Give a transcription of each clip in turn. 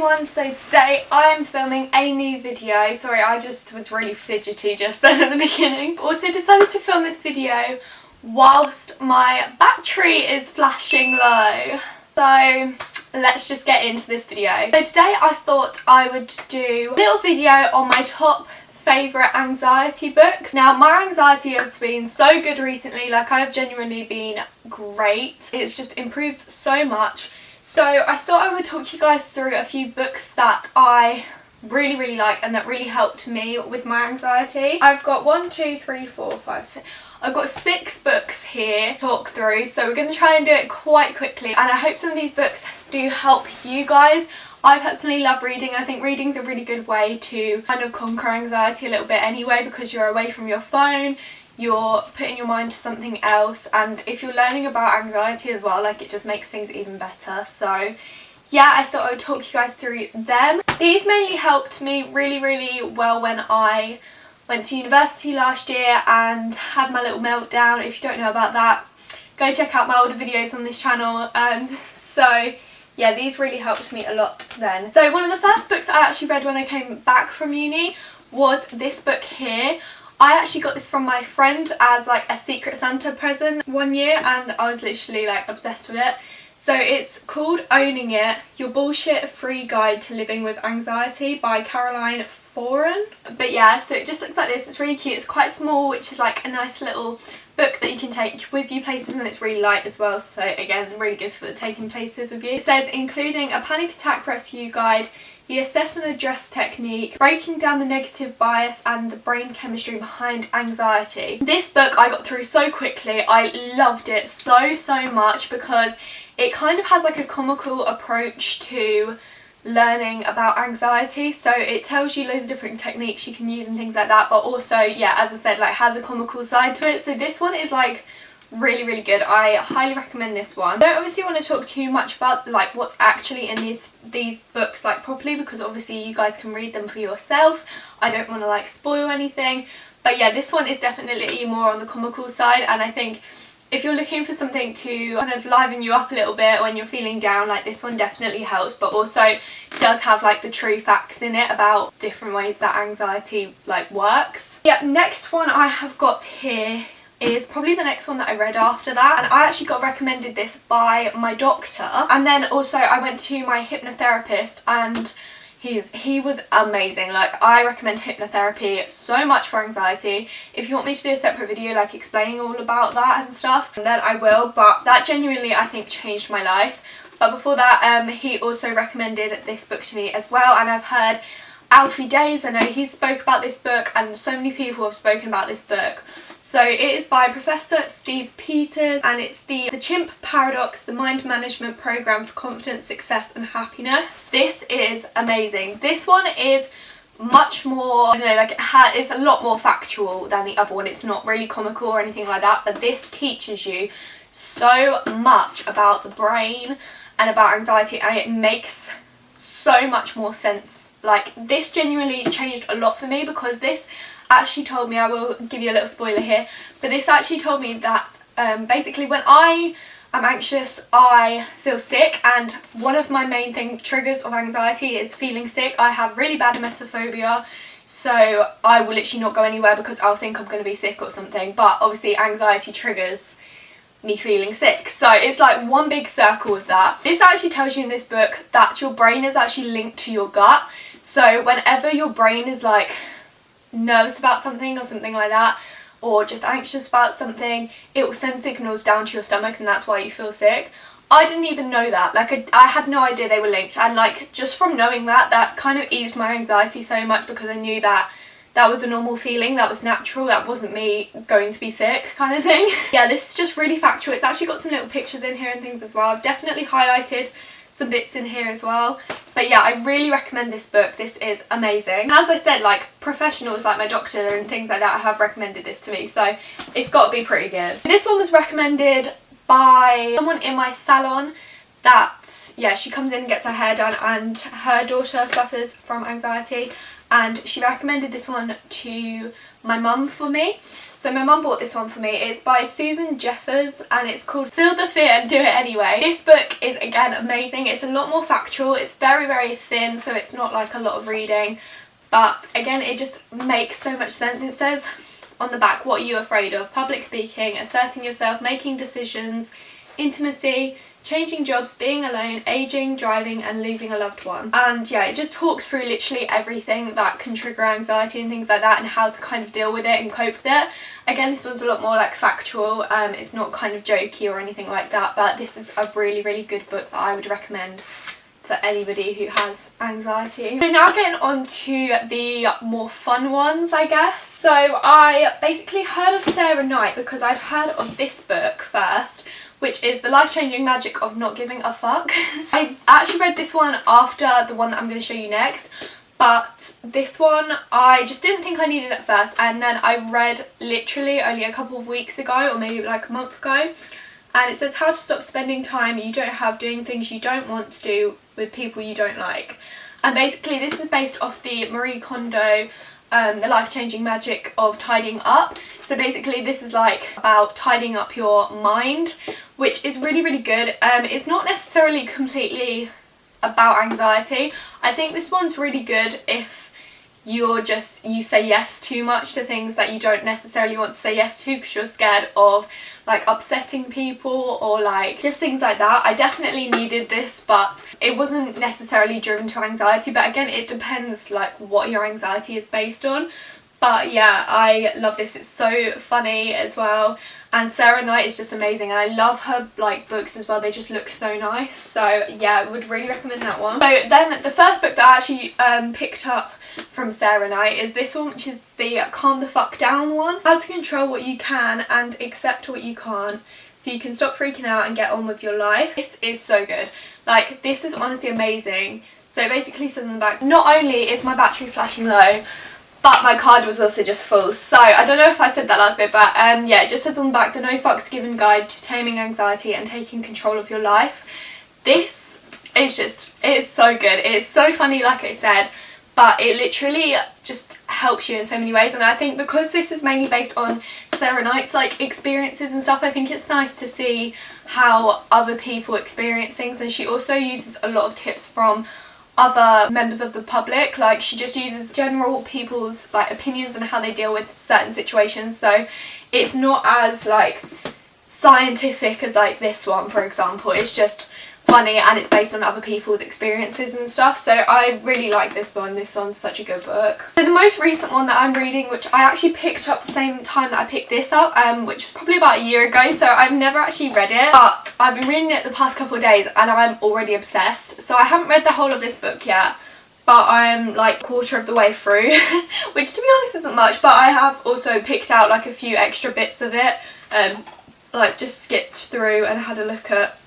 everyone, so today I'm filming a new video. Sorry, I just was really fidgety just then at the beginning. Also decided to film this video whilst my battery is flashing low. So let's just get into this video. So today I thought I would do a little video on my top favourite anxiety books. Now my anxiety has been so good recently, like I've genuinely been great. It's just improved so much. So I thought I would talk you guys through a few books that I really like and that really helped me with my anxiety. I've got 6 books here to talk through, so we're going to try and do it quite quickly, and I hope some of these books do help you guys. I personally love reading. I think reading's a really good way to kind of conquer anxiety a little bit anyway, because you're away from your phone, you're putting your mind to something else, and if you're learning about anxiety as well, like, it just makes things even better. So yeah, I thought I would talk you guys through them. These mainly helped me really well when I went to university last year and had my little meltdown. If you don't know about that, go check out my older videos on this channel. So yeah, these really helped me a lot then. So one of the first books I actually read when I came back from uni was this book here. I actually got this from my friend as like a Secret Santa present one year, and I was literally like obsessed with it. So it's called Owning It, Your Bullshit Free Guide to Living with Anxiety by Caroline Foran. But yeah, so it just looks like this. It's really cute. It's quite small, which is like a nice little book that you can take with you places, and it's really light as well, so again, really good for taking places with you. It says, including a panic attack rescue guide, the assess and address technique, breaking down the negative bias and the brain chemistry behind anxiety. This book I got through so quickly. I loved it so much because it kind of has like a comical approach to learning about anxiety. So it tells you loads of different techniques you can use and things like that, but also, yeah, as I said, like, has a comical side to it. So this one is like really good. I highly recommend this one. I don't obviously want to talk too much about like what's actually in these books like properly, because obviously you guys can read them for yourself. I don't want to like spoil anything, but yeah, this one is definitely more on the comical side, and I think if you're looking for something to kind of liven you up a little bit when you're feeling down, like, this one definitely helps, but also does have like the true facts in it about different ways that anxiety like works. Yeah, next one I have got here is probably the next one that I read after that, and I actually got recommended this by my doctor, and then also I went to my hypnotherapist, and he was amazing. Like, I recommend hypnotherapy so much for anxiety. If you want me to do a separate video like explaining all about that and stuff, then I will, but that genuinely I think changed my life. But before that, he also recommended this book to me as well, and I've heard Alfie Days, I know he spoke about this book, and so many people have spoken about this book. So it is by Professor Steve Peters, and it's the Chimp Paradox, the Mind Management Program for Confidence, Success and Happiness. This is amazing. This one is much more, I don't know, like, it's a lot more factual than the other one. It's not really comical or anything like that, but this teaches you so much about the brain and about anxiety, and it makes so much more sense. Like, this genuinely changed a lot for me, because this actually told me, I will give you a little spoiler here, but this actually told me that basically when I am anxious I feel sick, and one of my main triggers of anxiety is feeling sick. I have really bad emetophobia, so I will literally not go anywhere because I'll think I'm going to be sick or something, but obviously anxiety triggers me feeling sick, so it's like one big circle of that. This actually tells you in this book that your brain is actually linked to your gut, so whenever your brain is like nervous about something or something like that, or just anxious about something, it will send signals down to your stomach, and that's why you feel sick. I didn't even know that. Like, I had no idea they were linked, and like, just from knowing that kind of eased my anxiety so much, because I knew that that was a normal feeling, that was natural, that wasn't me going to be sick kind of thing. Yeah, this is just really factual. It's actually got some little pictures in here and things as well. I've definitely highlighted some bits in here as well, but yeah, I really recommend this book. This is amazing, and as I said, like, professionals like my doctor and things like that have recommended this to me, so it's got to be pretty good. This one was recommended by someone in my salon that, yeah, she comes in and gets her hair done, and her daughter suffers from anxiety, and she recommended this one to my mum for me. So my mum bought this one for me. It's by Susan Jeffers and it's called Feel the Fear and Do It Anyway. This book is again amazing. It's a lot more factual. It's very, very thin, so it's not like a lot of reading. But again, it just makes so much sense. It says on the back, what are you afraid of? Public speaking, asserting yourself, making decisions, intimacy, changing jobs, being alone, aging, driving and losing a loved one. And yeah, it just talks through literally everything that can trigger anxiety and things like that and how to kind of deal with it and cope with it. Again, this one's a lot more like factual. It's not kind of jokey or anything like that, but this is a really, really good book that I would recommend for anybody who has anxiety. So now getting on to the more fun ones, I guess. So I basically heard of Sarah Knight because I'd heard of this book first, which is The Life-Changing Magic of Not Giving a Fuck. I actually read this one after the one that I'm going to show you next, but this one I just didn't think I needed at first, and then I read literally only a couple of weeks ago or maybe like a month ago, and it says how to stop spending time you don't have doing things you don't want to do with people you don't like. And basically this is based off the Marie Kondo The Life-Changing Magic of Tidying Up. So basically this is like about tidying up your mind, which is really, really good. It's not necessarily completely about anxiety. I think this one's really good if you say yes too much to things that you don't necessarily want to say yes to because you're scared of like upsetting people or like just things like that. I definitely needed this, but it wasn't necessarily driven to anxiety, but again it depends like what your anxiety is based on. But yeah, I love this. It's so funny as well, and Sarah Knight is just amazing, and I love her like books as well. They just look so nice. So yeah, I would really recommend that one. So then the first book that I actually picked up from Sarah Knight is this one, which is the Calm the Fuck Down one. How to control what you can and accept what you can't so you can stop freaking out and get on with your life. This is so good. Like, this is honestly amazing. So it basically says on the back, not only is my battery flashing low, but my card was also just full. So I don't know if I said that last bit, but yeah, it just says on the back, the No Fucks Given Guide to Taming Anxiety and Taking Control of Your Life. This is just, it's so good. It's so funny, like I said, but it literally just helps you in so many ways. And I think because this is mainly based on Sarah Knight's like experiences and stuff, I think it's nice to see how other people experience things. And she also uses a lot of tips from other members of the public. Like, she just uses general people's like opinions and how they deal with certain situations, so it's not as like scientific as like this one, for example. It's just funny and it's based on other people's experiences and stuff, so I really like this one. This one's such a good book. So the most recent one that I'm reading, which I actually picked up the same time that I picked this up, which was probably about a year ago, so I've never actually read it, but I've been reading it the past couple of days and I'm already obsessed. So I haven't read the whole of this book yet, but I'm like a quarter of the way through, which to be honest isn't much, but I have also picked out like a few extra bits of it, like just skipped through and had a look at,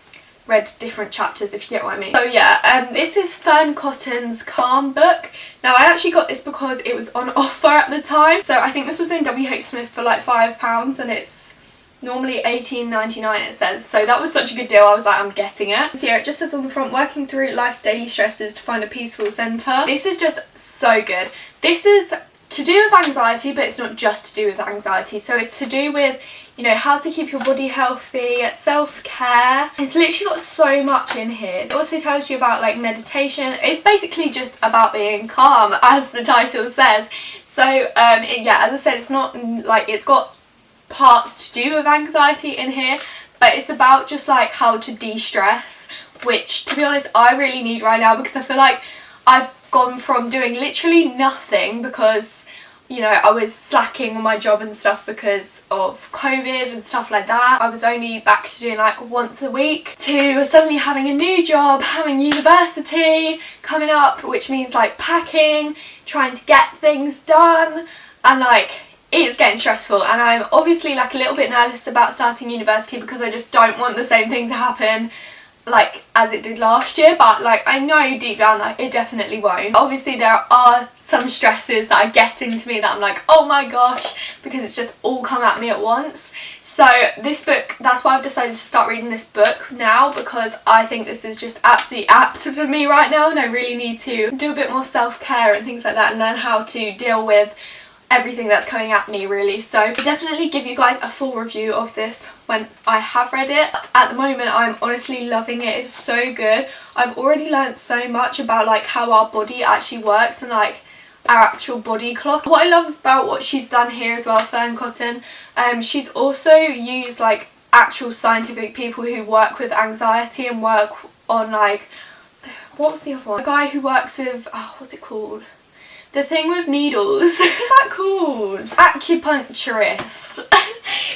read different chapters, if you get what I mean. So yeah, this is Fern Cotton's Calm book. Now I actually got this because it was on offer at the time, so I think this was in WH Smith for like £5 and it's normally $18.99 it says, so that was such a good deal. I was like, I'm getting it. So yeah, it just says on the front, working through life's daily stresses to find a peaceful centre. This is just so good. This is to do with anxiety, but it's not just to do with anxiety. So it's to do with, you know, how to keep your body healthy, self-care. It's literally got so much in here. It also tells you about like meditation. It's basically just about being calm, as the title says. So yeah, as I said, it's not like, it's got parts to do with anxiety in here, but it's about just like how to de-stress, which to be honest I really need right now, because I feel like I've gone from doing literally nothing because, you know, I was slacking on my job and stuff because of COVID and stuff like that. I was only back to doing like once a week, to suddenly having a new job, having university coming up, which means like packing, trying to get things done, and like it's getting stressful. And I'm obviously like a little bit nervous about starting university because I just don't want the same thing to happen like as it did last year, but like I know deep down that it definitely won't. Obviously there are some stresses that are getting to me that I'm like, oh my gosh, because it's just all come at me at once. So this book, that's why I've decided to start reading this book now, because I think this is just absolutely apt for me right now, and I really need to do a bit more self-care and things like that and learn how to deal with everything that's coming at me really. So I'll definitely give you guys a full review of this when I have read it. But at the moment I'm honestly loving it. It's so good. I've already learned so much about like how our body actually works and like our actual body clock. What I love about what she's done here as well, Fern Cotton, she's also used like actual scientific people who work with anxiety and work on like, what was the other one? A guy who works with, oh, what's it called? The thing with needles. What's that called? Acupuncturist.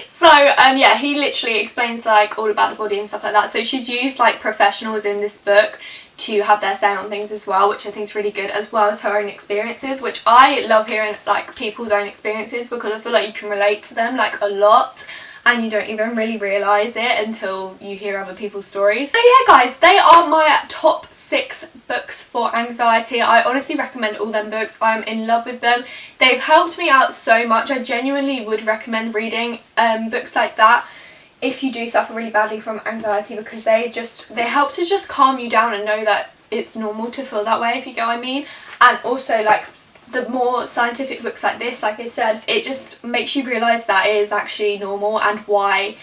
So yeah, he literally explains like all about the body and stuff like that. So she's used like professionals in this book to have their say on things as well, which I think is really good, as well as her own experiences, which I love hearing like people's own experiences, because I feel like you can relate to them like a lot and you don't even really realise it until you hear other people's stories. So yeah guys, they are my top 6 books for anxiety. I honestly recommend all them books. I'm in love with them. They've helped me out so much. I genuinely would recommend reading books like that if you do suffer really badly from anxiety, because they help to just calm you down and know that it's normal to feel that way, if you get what I mean. And also like the more scientific books like this, like I said, it just makes you realise that it is actually normal and why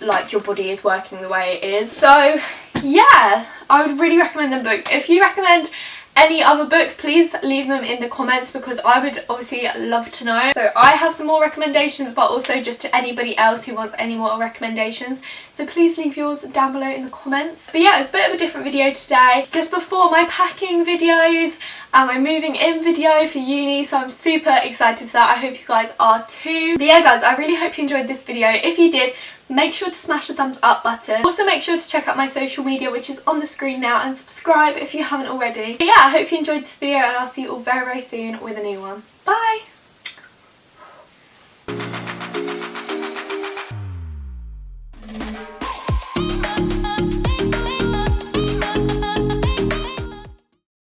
like your body is working the way it is. So yeah, I would really recommend them books. If you recommend any other books, please leave them in the comments, because I would obviously love to know. So I have some more recommendations, but also just to anybody else who wants any more recommendations, so please leave yours down below in the comments. But yeah, it's a bit of a different video today. It's just before my packing videos and my moving in video for uni, so I'm super excited for that. I hope you guys are too. But yeah guys, I really hope you enjoyed this video. If you did, make sure to smash the thumbs up button. Also make sure to check out my social media, which is on the screen now, and subscribe if you haven't already. But yeah, I hope you enjoyed this video, and I'll see you all very, very soon with a new one. Bye!